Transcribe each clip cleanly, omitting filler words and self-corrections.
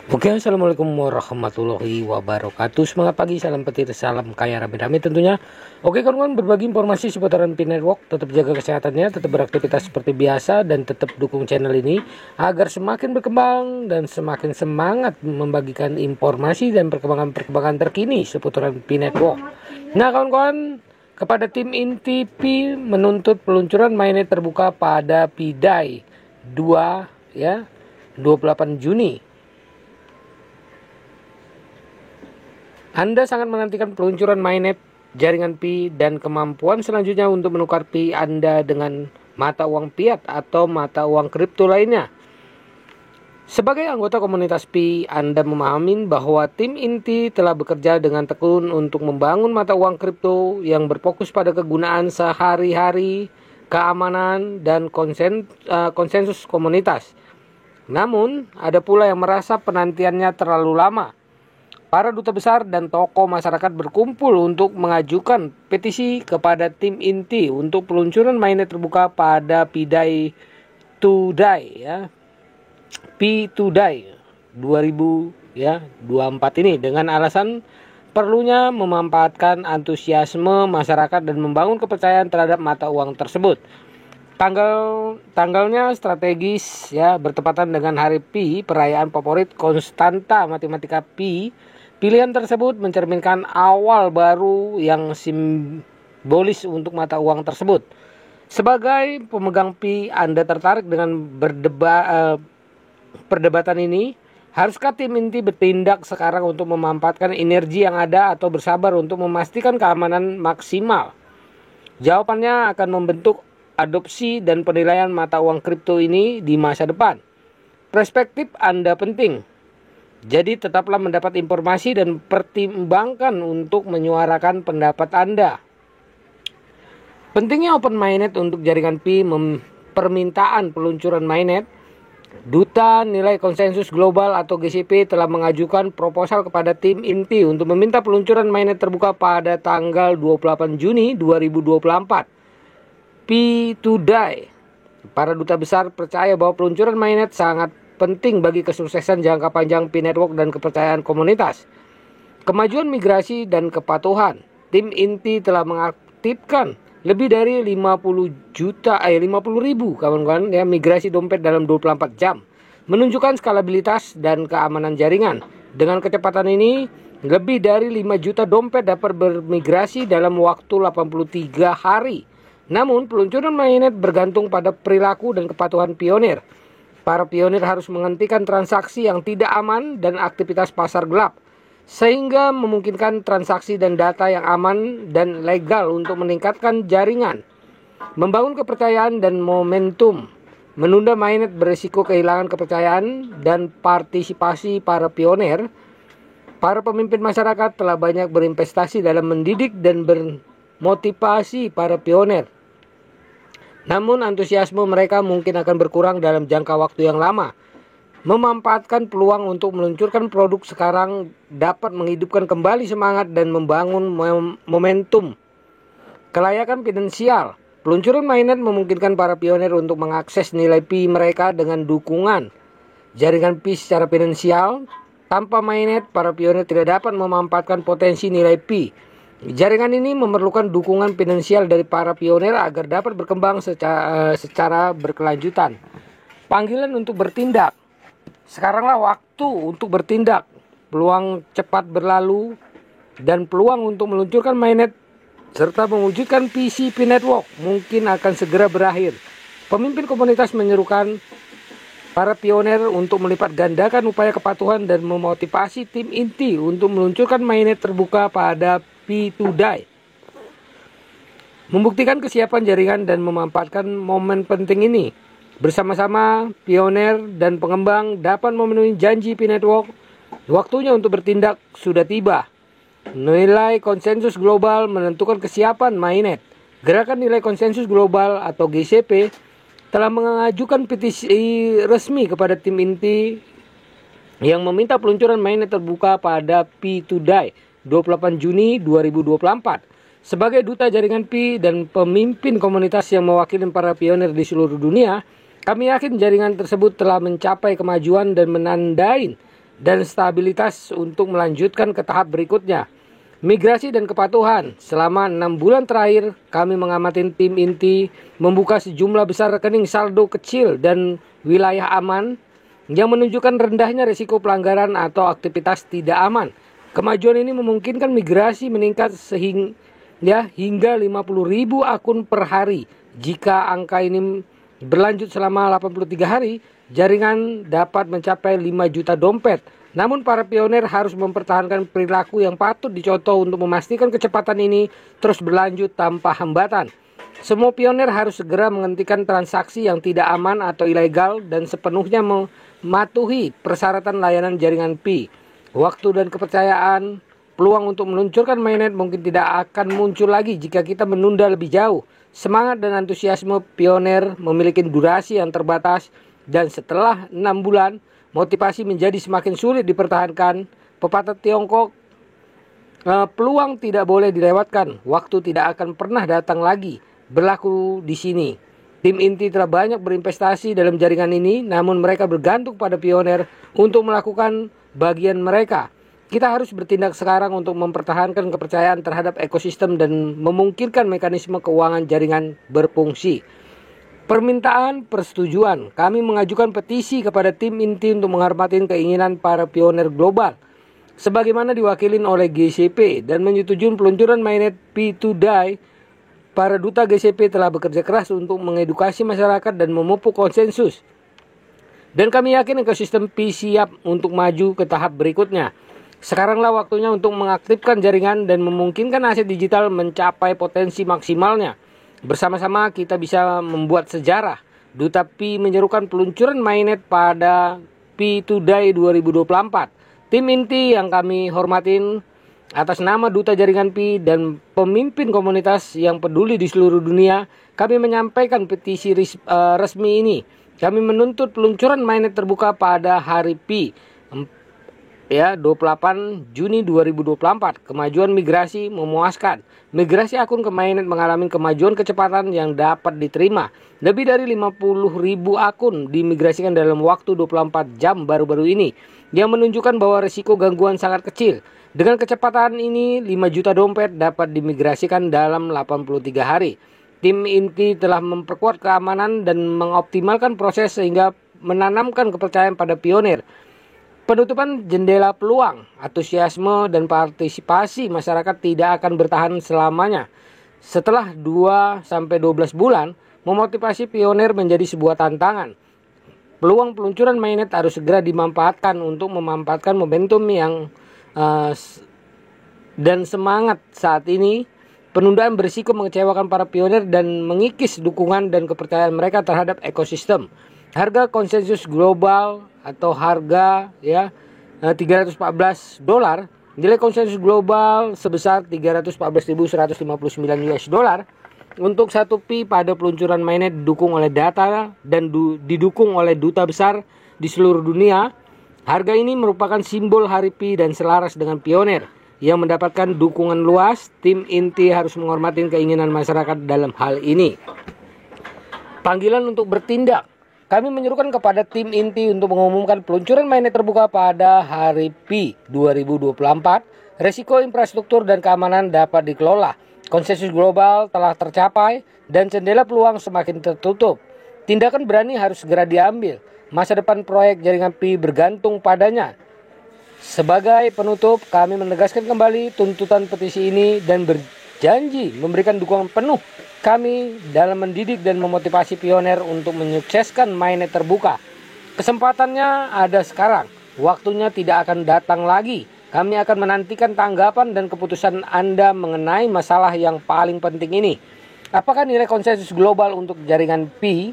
Oke, assalamualaikum warahmatullahi wabarakatuh. Semangat pagi, salam petir, salam kaya rame-rame tentunya. Oke kawan-kawan, berbagi informasi seputaran Pi Network. Tetap jaga kesehatannya, tetap beraktivitas seperti biasa, dan tetap dukung channel ini agar semakin berkembang dan semakin semangat membagikan informasi dan perkembangan terkini seputaran Pi Network. Nah kawan-kawan, kepada tim inti Pi menuntut peluncuran mainnet terbuka pada Pi-Day 2 ya 28 Juni. Anda sangat menantikan peluncuran mainnet jaringan Pi dan kemampuan selanjutnya untuk menukar Pi Anda dengan mata uang fiat atau mata uang kripto lainnya. Sebagai anggota komunitas Pi, Anda memahami bahwa tim inti telah bekerja dengan tekun untuk membangun mata uang kripto yang berfokus pada kegunaan sehari-hari, keamanan, dan konsensus komunitas. Namun, ada pula yang merasa penantiannya terlalu lama. Para duta besar dan tokoh masyarakat berkumpul untuk mengajukan petisi kepada tim inti untuk peluncuran mainnet terbuka pada Pi-Day ya. Pi-Day 2024 ini dengan alasan perlunya memanfaatkan antusiasme masyarakat dan membangun kepercayaan terhadap mata uang tersebut. Tanggalnya strategis ya, bertepatan dengan hari Pi, perayaan favorit konstanta matematika Pi. Pilihan tersebut mencerminkan awal baru yang simbolis untuk mata uang tersebut. Sebagai pemegang Pi, Anda tertarik dengan perdebatan ini? Haruskah tim inti bertindak sekarang untuk memanfaatkan energi yang ada atau bersabar untuk memastikan keamanan maksimal? Jawabannya akan membentuk adopsi dan penilaian mata uang kripto ini di masa depan. Perspektif Anda penting. Jadi tetaplah mendapat informasi dan pertimbangkan untuk menyuarakan pendapat Anda. Pentingnya open mainnet untuk jaringan Pi. Permintaan peluncuran mainnet. Duta Nilai Konsensus Global atau GCP telah mengajukan proposal kepada tim inti untuk meminta peluncuran mainnet terbuka pada tanggal 28 Juni 2024. Pi-Day. Para duta besar percaya bahwa peluncuran mainnet sangat penting bagi kesuksesan jangka panjang Pi Network dan kepercayaan komunitas. Kemajuan migrasi dan kepatuhan. Tim inti telah mengaktifkan lebih dari 50.000 kawan-kawan ya, migrasi dompet dalam 24 jam. Menunjukkan skalabilitas dan keamanan jaringan. Dengan kecepatan ini, lebih dari 5 juta dompet dapat bermigrasi dalam waktu 83 hari. Namun, peluncuran mainnet bergantung pada perilaku dan kepatuhan pionir. Para pionir harus menghentikan transaksi yang tidak aman dan aktivitas pasar gelap, sehingga memungkinkan transaksi dan data yang aman dan legal untuk meningkatkan jaringan. Membangun kepercayaan dan momentum. Menunda mainnet berisiko kehilangan kepercayaan dan partisipasi para pionir. Para pemimpin masyarakat telah banyak berinvestasi dalam mendidik dan bermotivasi para pionir. Namun antusiasme mereka mungkin akan berkurang dalam jangka waktu yang lama. Memanfaatkan peluang untuk meluncurkan produk sekarang dapat menghidupkan kembali semangat dan membangun momentum. Kelayakan finansial. Peluncuran mainnet memungkinkan para pionir untuk mengakses nilai Pi mereka dengan dukungan jaringan Pi secara finansial. Tanpa mainnet, para pionir tidak dapat memanfaatkan potensi nilai Pi. Jaringan ini memerlukan dukungan finansial dari para pionir agar dapat berkembang secara berkelanjutan. Panggilan untuk bertindak. Sekaranglah waktu untuk bertindak. Peluang cepat berlalu dan peluang untuk meluncurkan mainnet serta mewujudkan visi Pi Network mungkin akan segera berakhir. Pemimpin komunitas menyerukan para pionir untuk melipat gandakan upaya kepatuhan dan memotivasi tim inti untuk meluncurkan mainnet terbuka pada Pi-Day. Membuktikan kesiapan jaringan dan memanfaatkan momen penting ini. Bersama-sama, pionir dan pengembang dapat memenuhi janji Pi Network. Waktunya untuk bertindak sudah tiba. Nilai konsensus global menentukan kesiapan mainnet. Gerakan Nilai Konsensus Global atau GCP telah mengajukan petisi resmi kepada tim inti yang meminta peluncuran mainnet terbuka pada Pi-Day 28 Juni 2024. Sebagai duta jaringan Pi dan pemimpin komunitas yang mewakili para pionir di seluruh dunia, kami yakin jaringan tersebut telah mencapai kemajuan dan menandai dan stabilitas untuk melanjutkan ke tahap berikutnya. Migrasi dan kepatuhan. Selama 6 bulan terakhir, kami mengamati tim inti membuka sejumlah besar rekening saldo kecil dan wilayah aman yang menunjukkan rendahnya risiko pelanggaran atau aktivitas tidak aman. Kemajuan ini memungkinkan migrasi meningkat hingga 50.000 akun per hari. Jika angka ini berlanjut selama 83 hari, jaringan dapat mencapai 5 juta dompet. Namun para pionir harus mempertahankan perilaku yang patut dicontoh untuk memastikan kecepatan ini terus berlanjut tanpa hambatan. Semua pionir harus segera menghentikan transaksi yang tidak aman atau ilegal dan sepenuhnya mematuhi persyaratan layanan jaringan Pi. Waktu dan kepercayaan, peluang untuk meluncurkan mainnet mungkin tidak akan muncul lagi jika kita menunda lebih jauh. Semangat dan antusiasme pionir memiliki durasi yang terbatas dan setelah 6 bulan, motivasi menjadi semakin sulit dipertahankan. Pepatah Tiongkok, peluang tidak boleh dilewatkan, waktu tidak akan pernah datang lagi, berlaku di sini. Tim inti telah banyak berinvestasi dalam jaringan ini, namun mereka bergantung pada pionir untuk melakukan bagian mereka. Kita harus bertindak sekarang untuk mempertahankan kepercayaan terhadap ekosistem dan memungkinkan mekanisme keuangan jaringan berfungsi. Permintaan persetujuan. Kami mengajukan petisi kepada tim inti untuk menghormati keinginan para pionir global sebagaimana diwakilin oleh GCP dan menyetujui peluncuran mainnet P2DAI. Para duta GCP telah bekerja keras untuk mengedukasi masyarakat dan memupuk konsensus. Dan kami yakin ekosistem Pi siap untuk maju ke tahap berikutnya. Sekaranglah waktunya untuk mengaktifkan jaringan dan memungkinkan aset digital mencapai potensi maksimalnya. Bersama-sama kita bisa membuat sejarah. Duta Pi menyerukan peluncuran mainnet pada P2DAI 2024. Tim inti yang kami hormatin, atas nama Duta Jaringan Pi dan pemimpin komunitas yang peduli di seluruh dunia, kami menyampaikan petisi resmi ini. Kami menuntut peluncuran mainnet terbuka pada hari Pi 28 Juni 2024. Kemajuan migrasi memuaskan. Migrasi akun ke mainnet mengalami kemajuan kecepatan yang dapat diterima. Lebih dari 50.000 akun dimigrasikan dalam waktu 24 jam baru-baru ini, yang menunjukkan bahwa risiko gangguan sangat kecil. Dengan kecepatan ini, 5 juta dompet dapat dimigrasikan dalam 83 hari. Tim inti telah memperkuat keamanan dan mengoptimalkan proses sehingga menanamkan kepercayaan pada pionir. Penutupan jendela peluang, antusiasme dan partisipasi masyarakat tidak akan bertahan selamanya. Setelah 2-12 bulan, memotivasi pionir menjadi sebuah tantangan. Peluang peluncuran mainnet harus segera dimanfaatkan untuk memanfaatkan momentum yang dan semangat saat ini. Penundaan berisiko mengecewakan para pionir dan mengikis dukungan dan kepercayaan mereka terhadap ekosistem. Harga konsensus global atau harga $314, nilai konsensus global sebesar $314.159 untuk 1 Pi pada peluncuran mainnet didukung oleh data dan didukung oleh duta besar di seluruh dunia. Harga ini merupakan simbol hari Pi dan selaras dengan pionir yang mendapatkan dukungan luas. Tim inti harus menghormati keinginan masyarakat dalam hal ini. Panggilan untuk bertindak. Kami menyerukan kepada tim inti untuk mengumumkan peluncuran mainnet terbuka pada hari Pi 2024. Resiko infrastruktur dan keamanan dapat dikelola. Konsensus global telah tercapai dan jendela peluang semakin tertutup. Tindakan berani harus segera diambil. Masa depan proyek jaringan Pi bergantung padanya. Sebagai penutup, kami menegaskan kembali tuntutan petisi ini dan berjanji memberikan dukungan penuh kami dalam mendidik dan memotivasi pionir untuk menyukseskan mainnet terbuka. Kesempatannya ada sekarang, waktunya tidak akan datang lagi. Kami akan menantikan tanggapan dan keputusan Anda mengenai masalah yang paling penting ini. Apakah nilai konsensus global untuk jaringan Pi?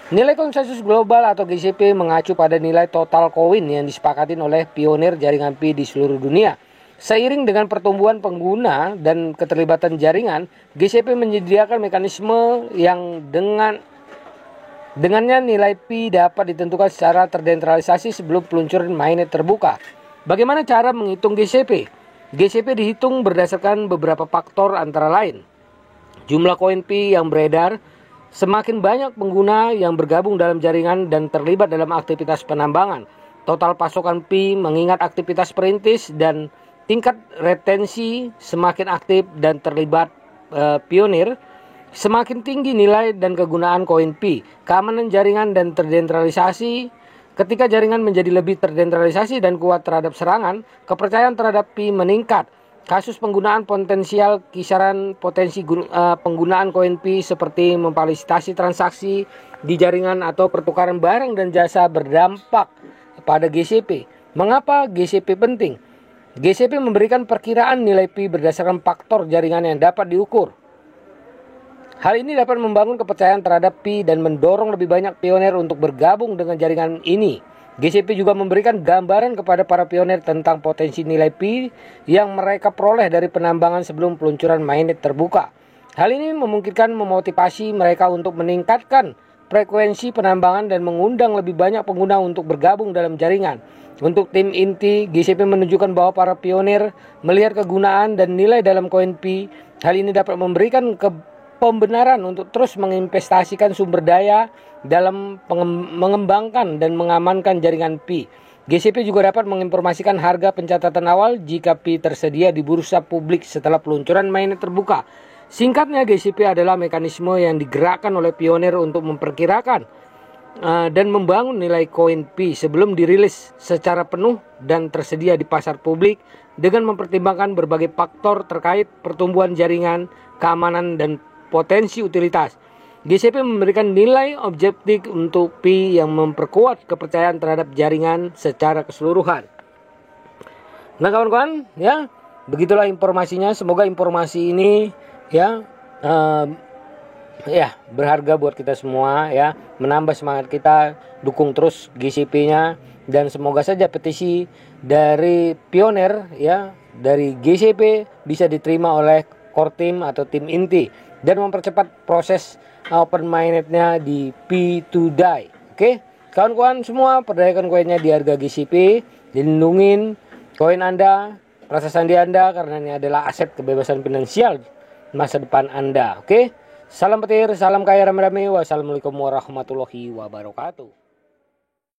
Nilai konsensus global atau GCP mengacu pada nilai total koin yang disepakati oleh pionir jaringan Pi di seluruh dunia. Seiring dengan pertumbuhan pengguna dan keterlibatan jaringan, GCP menyediakan mekanisme yang dengannya nilai Pi dapat ditentukan secara terdesentralisasi sebelum peluncuran mainnet terbuka. Bagaimana cara menghitung GCP? GCP dihitung berdasarkan beberapa faktor antara lain jumlah koin Pi yang beredar, semakin banyak pengguna yang bergabung dalam jaringan dan terlibat dalam aktivitas penambangan, total pasokan Pi mengingat aktivitas perintis dan tingkat retensi semakin aktif dan terlibat pionir, semakin tinggi nilai dan kegunaan koin Pi. Keamanan jaringan dan terdesentralisasi. Ketika jaringan menjadi lebih terdesentralisasi dan kuat terhadap serangan, kepercayaan terhadap Pi meningkat. Kasus penggunaan potensial kisaran potensi penggunaan koin Pi seperti memfasilitasi transaksi di jaringan atau pertukaran barang dan jasa berdampak pada GCP. Mengapa GCP penting? GCP memberikan perkiraan nilai Pi berdasarkan faktor jaringan yang dapat diukur. Hal ini dapat membangun kepercayaan terhadap Pi dan mendorong lebih banyak pionir untuk bergabung dengan jaringan ini. GCP juga memberikan gambaran kepada para pionir tentang potensi nilai Pi yang mereka peroleh dari penambangan sebelum peluncuran mainnet terbuka. Hal ini memungkinkan memotivasi mereka untuk meningkatkan frekuensi penambangan dan mengundang lebih banyak pengguna untuk bergabung dalam jaringan. Untuk tim inti, GCP menunjukkan bahwa para pionir melihat kegunaan dan nilai dalam koin Pi. Hal ini dapat memberikan pembenaran untuk terus menginvestasikan sumber daya dalam mengembangkan dan mengamankan jaringan Pi. GCP juga dapat menginformasikan harga pencatatan awal jika Pi tersedia di bursa publik setelah peluncuran mainnet terbuka. Singkatnya, GCP adalah mekanisme yang digerakkan oleh pionir untuk memperkirakan dan membangun nilai koin Pi sebelum dirilis secara penuh dan tersedia di pasar publik dengan mempertimbangkan berbagai faktor terkait pertumbuhan jaringan, keamanan, dan potensi utilitas. GCP memberikan nilai objektif untuk Pi yang memperkuat kepercayaan terhadap jaringan secara keseluruhan. Nah kawan-kawan, ya begitulah informasinya. Semoga informasi ini ya berharga buat kita semua, ya menambah semangat kita. Dukung terus GCP-nya dan semoga saja petisi dari pionir ya dari GCP bisa diterima oleh core team atau tim inti dan mempercepat proses open mainnet-nya di P2DAI. Oke, kawan-kawan semua, perdayakan koinnya di harga GCP, dilindungin koin Anda, rasa sandi Anda, karena ini adalah aset kebebasan finansial masa depan Anda. Oke, salam petir, salam kaya rame-rame, wassalamualaikum warahmatullahi wabarakatuh.